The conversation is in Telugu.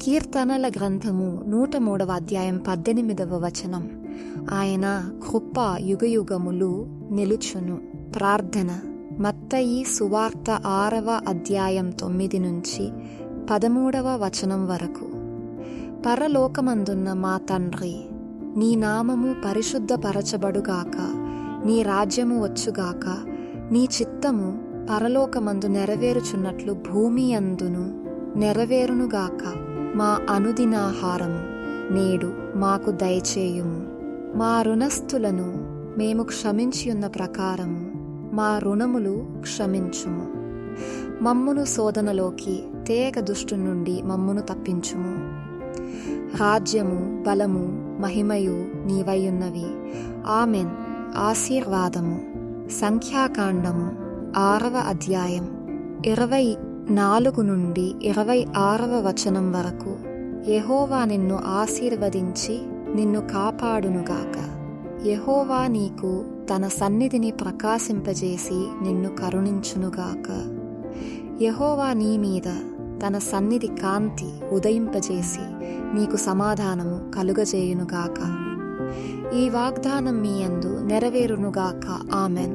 కీర్తనల గ్రంథము 103వ అధ్యాయం 18వ వచనం. ఆయన కృప యుగయుగములు నిలుచును. ప్రార్థన. మత్తయి సువార్త 6వ అధ్యాయం 9 నుంచి 13వ వచనం వరకు. పరలోకమందున్న మా తండ్రి, నీ నామము పరిశుద్ధపరచబడుగాక, నీ రాజ్యము వచ్చుగాక, నీ చిత్తము పరలోకమందు నెరవేరుచున్నట్లు భూమి అందును నెరవేరునుగాక. మా అనుదినాహారము నేడు మాకు దయచేయుము. మా రుణస్థులను మేము క్షమించియున్న ప్రకారము మా రుణములు క్షమించుము. మమ్మును శోధనలోకి తేక దుష్టు నుండి మమ్మును తప్పించుము. రాజ్యము, బలము, మహిమయు నీవైయున్నవి. ఆమెన్. ఆశీర్వాదము. సంఖ్యాకాండము 6వ అధ్యాయం 24 నుండి 26వ వచనం వరకు. యెహోవా నిన్ను ఆశీర్వదించి నిన్ను కాపాడునుగాక. యెహోవా నీకు తన సన్నిధిని ప్రకాశింపజేసి నిన్ను కరుణించునుగాక. యెహోవా నీ మీద తన సన్నిధి కాంతి ఉదయింపజేసి నీకు సమాధానము కలుగజేయునుగాక. ఈ వాగ్దానం మీ యందు నెరవేరునుగాక. ఆమెన్.